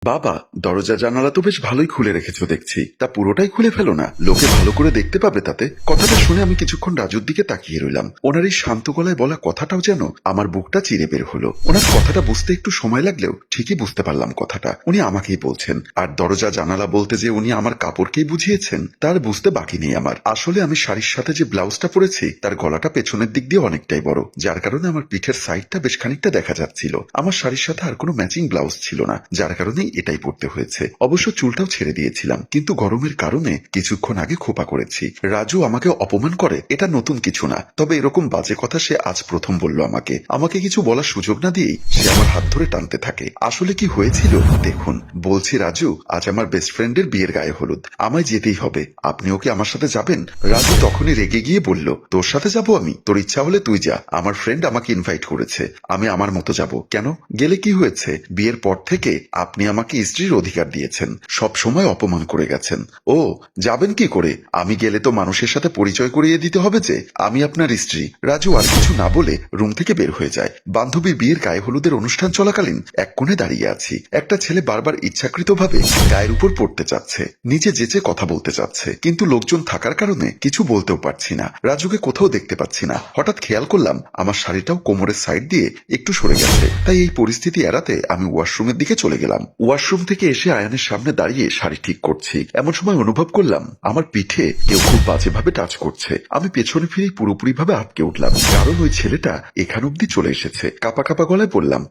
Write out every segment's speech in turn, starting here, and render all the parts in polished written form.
বাবা, দরজা জানালা তো বেশ ভালোই খুলে রেখেছো দেখছি। তা পুরোটাই খুলে ফেলো না, লোকে ভালো করে দেখতে পাবে তাতে। কথাটা শুনে আমি কিছুক্ষণ রাজুর দিকে তাকিয়ে রইলাম। ওনার এই শান্ত গলায় বলা কথাটাও যেন আমার বুকটা চিরে বের হলো। ওনার কথাটা বুঝতে একটু সময় লাগলেও ঠিকই বুঝতে পারলাম কথাটা উনি আমাকেই বলছেন। আর দরজা জানালা বলতে যে উনি আমার কাপড়কেই বুঝিয়েছেন তার বুঝতে বাকি নেই আমার। আসলে আমি শাড়ির সাথে যে ব্লাউজটা পরেছি তার গলাটা পেছনের দিক দিয়ে অনেকটাই বড়, যার কারণে আমার পিঠের সাইডটা বেশ খানিকটা দেখা যাচ্ছিল। আমার শাড়ির সাথে আর কোনো ম্যাচিং ব্লাউজ ছিল না, যার কারণেই এটাই পড়তে হয়েছে। অবশ্য চুলটাও ছেড়ে দিয়েছিলাম, কিন্তু গরমের কারণে কিছুক্ষণ আগে খোপা করেছি। রাজু আমাকে অপমান করে এটা নতুন কিছু না, তবে এরকম বাজে কথা সে আজ প্রথম বলল আমাকে। আমাকে কিছু বলার সুযোগ না দিয়েই সে আমার হাত ধরে টানতে থাকে। আসলে কি হয়েছিল দেখুন। বলছি, রাজু, আজ আমার বেস্ট ফ্রেন্ডের বিয়ের গায়ে হলুদ, আমায় যেতেই হবে। আপনি ওকে আমার সাথে যাবেন? রাজু তখনই রেগে গিয়ে বলল, তোর সাথে যাব আমি? তোর ইচ্ছা হলে তুই যা, আমার ফ্রেন্ড আমাকে ইনভাইট করেছে, আমি আমার মতো যাব। কেন গেলে কি হয়েছে? বিয়ের পর থেকে আপনি আমাকে স্ত্রীর অধিকার দিয়েছেন, সব সময় অপমান করে গেছেন। ও, যাবেন কি করে? আমি গেলে তো মানুষের সাথে পরিচয় করিয়ে দিতে হবে যে আমি আপনার স্ত্রী। রাজু আর কিছু না বলে রুম থেকে বের হয়ে যায়। বান্ধবীর বিয়ের গায়ে হলুদের অনুষ্ঠান চলাকালীন এক কোণে দাঁড়িয়ে আছি। একটা ছেলে বারবার ইচ্ছাকৃতভাবে গায়ের উপর পড়তে চাচ্ছে, নিচে যেচে কথা বলতে চাচ্ছে, কিন্তু লোকজন থাকার কারণে কিছু বলতেও পারছি না। রাজুকে কোথাও দেখতে পাচ্ছি না। হঠাৎ খেয়াল করলাম আমার শাড়িটাও কোমরের সাইড দিয়ে একটু সরে গেছে। তাই এই পরিস্থিতি এড়াতে আমি ওয়াশরুমের দিকে চলে গেলাম। ওয়াশরুম থেকে এসে আয়নের সামনে দাঁড়িয়ে শাড়ি ঠিক করছি, এমন সময় অনুভব করলাম আমার পিঠে কেউ খুব বাজেভাবে টাচ করছে। আমি পেছনে ফিরে পুরোপুরি ভাবে আটকে উঠলাম, কারণ ওই ছেলেটা এখান অব্দি চলে এসেছে। কাপা কাপা গলায় বললাম,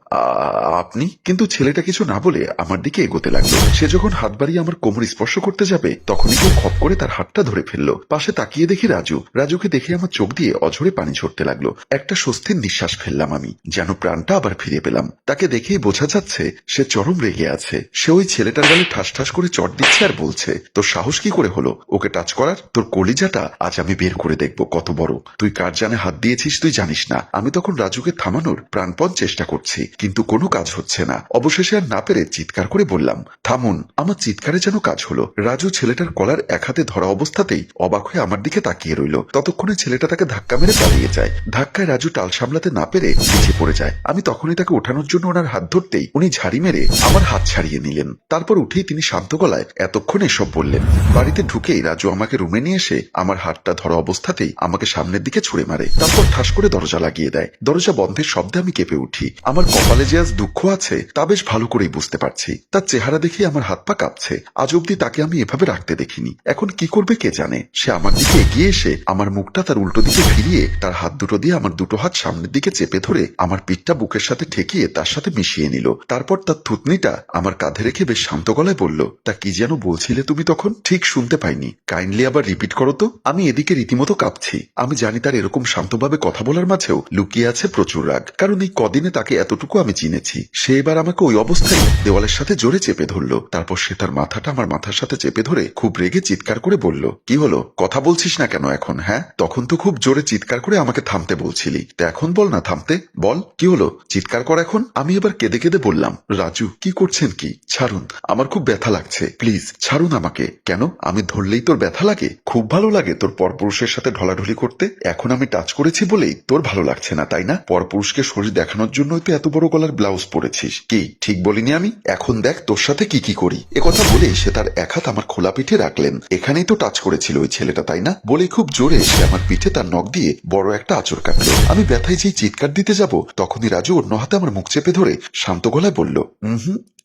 আপনি? কিন্তু ছেলেটা কিছু না বলে আমার দিকে এগোতে লাগলো। সে যখন হাত বাড়িয়ে আমার কোমর স্পর্শ করতে যাবে তখনই কেউ খপ করে তার হাতটা ধরে ফেললো। পাশে তাকিয়ে দেখি রাজু। রাজুকে দেখে আমার চোখ দিয়ে অঝরে পানি ঝরতে লাগলো। একটা স্বস্তির নিঃশ্বাস ফেললাম আমি, যেন প্রাণটা আবার ফিরে পেলাম। তাকে দেখেই বোঝা যাচ্ছে সে চরম রেগে আছে। সে ওই ছেলেটার গালে ঠাস ঠাস করে চট দিচ্ছে আর বলছে, তোর সাহস কি করে হলো ওকে টাচ করার? তোর কলিজাটা আজ আমি বের করে দেখবো কত বড়। তুই কার জানে হাত দিয়েছিস তুই জানিস না। আমি তখন রাজুকে থামানোর প্রাণপণ চেষ্টা করছি, কিন্তু কোনো কাজ হচ্ছে না। অবশেষে আর না পেরে চিৎকার করে বললাম, থামুন। আমার চিৎকারে যেন কাজ হলো। রাজু ছেলেটার কলার এক হাতে ধরা অবস্থাতেই অবাক হয়ে আমার দিকে তাকিয়ে রইল। ততক্ষণে ছেলেটা তাকে ধাক্কা মেরে পালিয়ে যায়। ধাক্কায় রাজু টাল সামলাতে না পেরে নিচে পড়ে যায়। আমি তখনই তাকে ওঠানোর জন্য ওনার হাত ধরতেই উনি ঝাড়ি মেরে আমার হাত ছাড়িয়ে নিলেন। তারপর উঠেই তিনি শান্ত গলায় এতক্ষণ এসব বললেন। বাড়িতে ঢুকেই রাজু আমাকে রুমে নিয়ে এসে আমার হাতটা ধরা অবস্থাতেই আমাকে সামনের দিকে ছুড়ে মারে। তারপর ঠাস করে দরজা লাগিয়ে দেয়। দরজা বন্ধের শব্দে আমি কেঁপে উঠি। আমার কপালে যে আজ দুঃখ আছে তা বেশ ভালো করেই বুঝতে পারছি। তার চেহারা দেখে আমার হাত পা কাঁপছে। আজ অব্দি তাকে আমি এভাবে রাখতে দেখিনি। এখন কি করবে কে জানে। সে আমার দিকে এগিয়ে এসে আমার মুখটা তার উল্টো দিকে ফিরিয়ে তার হাত দুটো দিয়ে আমার দুটো হাত সামনের দিকে চেপে ধরে আমার পিঠটা বুকের সাথে ঠেকিয়ে তার সাথে মিশিয়ে নিল। তারপর তার থুতনিটা আমার কাঁধে রেখে বেশ শান্ত গলায় বলল, তা কি যেন বলছিলে তুমি তখন? ঠিক শুনতে পাইনি, কাইন্ডলি আবার রিপিট করো তো। আমি এদিকে রীতিমতো কাঁপছি। আমি জানি তার এরকম শান্তভাবে কথা বলার মাঝেও লুকিয়ে আছে প্রচুর রাগ, কারণ এই কদিনে তাকে এতটুকু আমি চিনেছি। সে এবার আমাকে ওই অবস্থায় দেওয়ালের সাথে জোরে চেপে ধরলো। তারপর সে তার মাথাটা আমার মাথার সাথে চেপে ধরে খুব রেগে চিৎকার করে বলল, কি হলো, কথা বলছিস না কেন এখন? হ্যাঁ, তখন তো খুব জোরে চিৎকার করে আমাকে থামতে বলছিলি, তা এখন বল না থামতে। বল কি হলো, চিৎকার কর এখন। আমি এবার কেঁদে কেঁদে বললাম, রাজু কি করছেন কি? ছাড়ুন, আমার খুব ব্যথা লাগছে, প্লিজ ছাড়ুন আমাকে। কেন, আমি ধরলেই তোর ব্যথা লাগে? খুব ভালো লাগে তোর পরপুরুষের সাথে ঢলাঢলি করতে? এখন আমি টাচ করেছি বলেই তোর ভালো লাগছে না তাই না? পরপুরুষকে শরীর দেখানোর জন্যই তো এত বড় গলার ব্লাউজ পরেছিস। কি ঠিক বলিনি আমি? এখন দেখ তোর সাথে কি কি করি। একথা বলে সে তার এক হাত আমার খোলা পিঠে রাখলেন। এখানেই তো টাচ করেছিল ওই ছেলেটা তাই না? বলে খুব জোরে সে আমার পিঠে তার নখ দিয়ে বড় একটা আঁচড় কাটলো। আমি ব্যথায় যেই চিৎকার দিতে যাব তখনই রাজু অন্য হাতে আমার মুখ চেপে ধরে শান্ত গলায় বলল,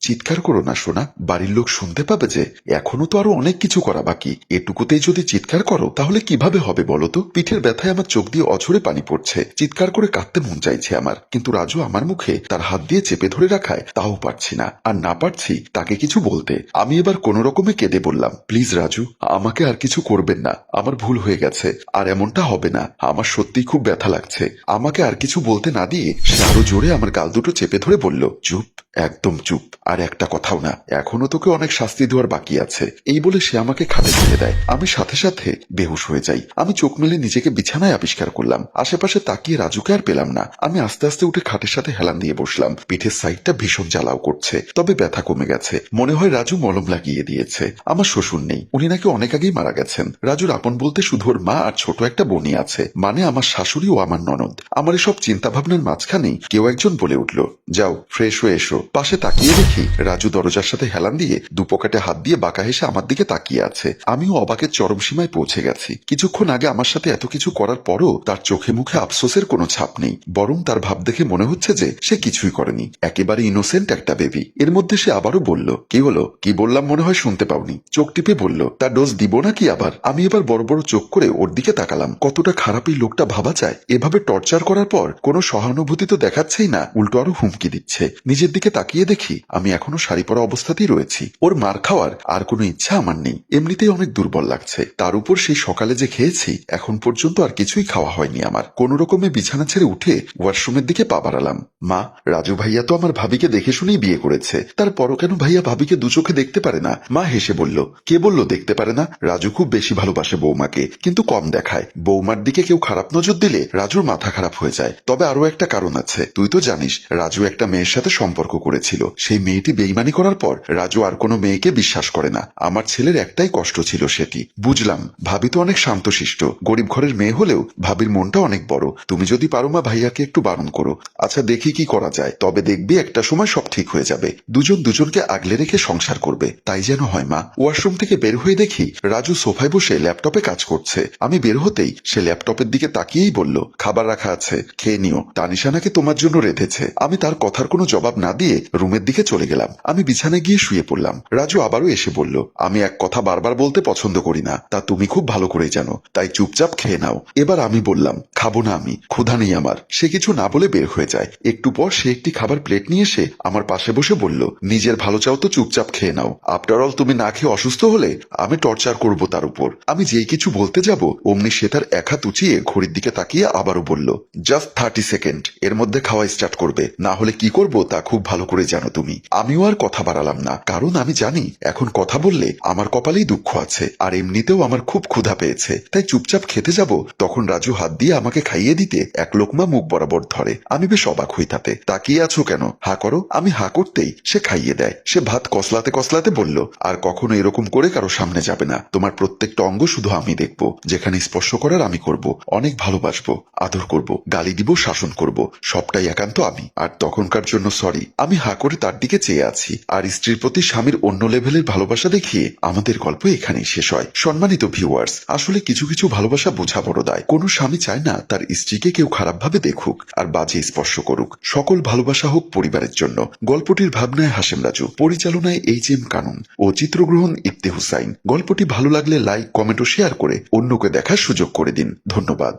চিৎকার করো না সোনা, বাড়ির লোক শুনতে পাবে যে। এখনো তো আরো অনেক কিছু করা বাকি, এটুকুতেই যদি চিৎকার করো তাহলে কিভাবে হবে বলো তো? পিঠের ব্যথায় আমার চোখ দিয়ে অঝরে পানি পড়ছে। চিৎকার করে কাঁদতে মন চাইছে আমার, কিন্তু রাজু আমার মুখে তার হাত দিয়ে চেপে ধরে রাখায় তাও পারছি না। আর না পারছি তাকে কিছু বলতে। আমি এবার কোনো রকমে কেঁদে বললাম, প্লিজ রাজু, আমাকে আর কিছু করবেন না, আমার ভুল হয়ে গেছে, আর এমনটা হবে না। আমার সত্যিই খুব ব্যথা লাগছে। আমাকে আর কিছু বলতে না দিয়ে সে আরো জোরে আমার গাল দুটো চেপে ধরে বলল, চুপ, একদম চুপ, আর একটা কথাও না, এখনো তোকে অনেক শাস্তি দেওয়ার বাকি আছে। এই বলে সে আমাকে খাটে ফেলে দেয়। আমি সাথে সাথে বেহুশ হয়ে যাই। আমি চোখ মেলে নিজেকে বিছানায় আবিষ্কার করলাম। আশেপাশে তাকিয়ে রাজুকে আর পেলাম না। আমি আস্তে আস্তে উঠে খাটের সাথে হেলান দিয়ে বসলাম। পিঠের সাইডটা ভীষণ জ্বালাও করছে, তবে ব্যথা কমে গেছে। মনে হয় রাজু মলম লাগিয়ে দিয়েছে। আমার শ্বশুর নেই, উনি নাকি অনেক আগেই মারা গেছেন। রাজুর আপন বলতে শুধু ওর মা আর ছোট একটা বোনই আছে, মানে আমার শাশুড়ি ও আমার ননদ। আমার এসব চিন্তা ভাবনার মাঝখানেই কেউ একজন বলে উঠল, যাও ফ্রেশ হয়ে এসো। পাশে তাকিয়ে দেখি রাজু দরজার সাথে হেলান দিয়ে দুপকেটে হাত দিয়ে বাঁকা হেসে আমার দিকে তাকিয়ে আছে। আমিও অবাকের চরম সীমায় পৌঁছে গেছি। কিছুক্ষণ আগে আমার সাথে এত কিছু করার পরও তার চোখে মুখে আফসোসের কোনো ছাপ নেই, বরং তার ভাব দেখে মনে হচ্ছে যে সে কিছুই করেনি, একেবারে ইনোসেন্ট একটা বেবি। এর মধ্যে সে আবারও বলল, কি হলো? কি বললাম মনে হয় শুনতে পাওনি। চোখ টিপে বলল, তার ডোজ দিব নাকি আবার? আমি এবার বড় বড় চোখ করে ওর দিকে তাকালাম। কতটা খারাপ এই লোকটা ভাবা যায়। এভাবে টর্চার করার পর কোনো সহানুভূতি তো দেখাচ্ছেই না, উল্টো আরো হুমকি দিচ্ছে। নিজের দিকে তাকিয়ে দেখি আমি এখনো শাড়ি পরা অবস্থাতেই রয়েছি। ওর মার খাওয়ার আর কোনো ইচ্ছা আমার নেই, এমনিতেই অনেক দুর্বল লাগছে। তার উপর সেই সকালে যে খেয়েছি, এখন পর্যন্ত আর কিছুই খাওয়া হয়নি আমার। কোন রকমে বিছানা ছেড়ে উঠে ওয়াশরুমের দিকে পা বাড়ালাম। মা, রাজু ভাইয়া তো আমার ভাবিকে দেখে শুনেই বিয়ে করেছে, তারপরও কেন ভাইয়া ভাবিকে দু চোখে দেখতে পারে না? মা হেসে বলল, কে বলল দেখতে পারে না? রাজু খুব বেশি ভালোবাসে বৌমাকে, কিন্তু কম দেখায়। বৌমার দিকে কেউ খারাপ নজর দিলে রাজুর মাথা খারাপ হয়ে যায়। তবে আরো একটা কারণ আছে, তুই তো জানিস রাজু একটা মেয়ের সাথে সম্পর্ক করেছিল। সেই মেয়েটি বেইমানি করার পর রাজু আর কোনো মেয়েকে বিশ্বাস করে না। আমার ছেলের একটাই কষ্ট ছিল সেটি। বুঝলাম, ভাবি তো অনেক শান্তশিষ্ট, গরিব ঘরের মেয়ে হলেও ভাবির মনটা অনেক বড়। তুমি যদি পারো মা, ভাইয়াকে একটু বারণ করো। আচ্ছা দেখি কি করা যায়, তবে দেখবি একটা সময় সব ঠিক হয়ে যাবে। দুজন দুজনকে আগলে রেখে সংসার করবে, তাই যেন হয় মা। ওয়াশরুম থেকে বের হয়ে দেখি রাজু সোফায় বসে ল্যাপটপে কাজ করছে। আমি বের হতেই সে ল্যাপটপের দিকে তাকিয়েই বলল, খাবার রাখা আছে, খেয়ে নিও, তানিশা নাকি তোমার জন্য রেঁধেছে। আমি তার কথার কোনো জবাব না দিয়ে রুমের দিকে চলে গেলাম। আমি বিছানায় গিয়ে শুয়ে পড়লাম। রাজু আবারও এসে বলল, আমি এক কথা বারবার বলতে পছন্দ করি না, তা তুমি খুব ভালো করেই জানো, তাই চুপচাপ খেয়ে নাও। এবার আমি বললাম, খাবো না, আমি ক্ষুধা নেই আমার। সে কিছু না বলে বের হয়ে যায়। একটু পর সে একটি খাবার প্লেট নিয়ে এসে আমার পাশে বসে বলল, নিজের ভালো চাও তো চুপচাপ খেয়ে নাও। আফটার অল তুমি না খেয়ে অসুস্থ হলে আমি টর্চার করব তার উপর। আমি যেই কিছু বলতে যাব অমনি সে তার এক হাত উঁচিয়ে ঘড়ির দিকে তাকিয়ে আবারও বলল, জাস্ট 30 সেকেন্ড, এর মধ্যে খাওয়া স্টার্ট করবে, না হলে কি করব তা খুব ভালো করে জানো তুমি। আমিও আর কথা বাড়ালাম না, কারণ আমি জানি এখন কথা বললে আমার কপালেই দুঃখ আছে, আর এমনিতেও আমার খুব ক্ষুধা পেয়েছে। তাই চুপচাপ খেতে যাব, তখন রাজু হাত দিয়ে আমাকে খাইয়ে দিতে এক লোকমা মুখ বরাবর ধরে। আমি বেশ অবাক হই তাতে। তাকিয়ে আছো কেন, হা করো। আমি হা করতেই সে খাইয়ে দেয়। সে ভাত কসলাতে কসলাতে বলল, আর কখনো এরকম করে কারো সামনে যাবে না। তোমার প্রত্যেকটা অঙ্গ শুধু আমি দেখব, যেখানে স্পর্শ করার আমি করব, অনেক ভালোবাসবো, আদর করব, গালি দিব, শাসন করব, সবটাই একান্ত আমি। আর তখনকার জন্য সরি। আমি হা করে তার দিকে চেয়ে আছি। আর স্ত্রীর প্রতি স্বামীর অন্য লেভেলের ভালোবাসা দেখিয়ে আমাদের গল্প এখানেই শেষ হয়। সম্মানিত ভিউয়ার্স, আসলে কিছু কিছু ভালোবাসা বোঝা বড় দায়। কোনো স্বামী চায় না তার স্ত্রীকে কেউ খারাপভাবে দেখুক আর বাজে স্পর্শ করুক। সকল ভালোবাসা হোক পরিবারের জন্য। গল্পটির ভাবনায় হাশেম রাজু, পরিচালনায় এইচ.এম. কানুন ও চিত্রগ্রহণ ইফতি হুসাইন। গল্পটি ভালো লাগলে লাইক, কমেন্ট ও শেয়ার করে অন্যকে দেখার সুযোগ করে দিন। ধন্যবাদ।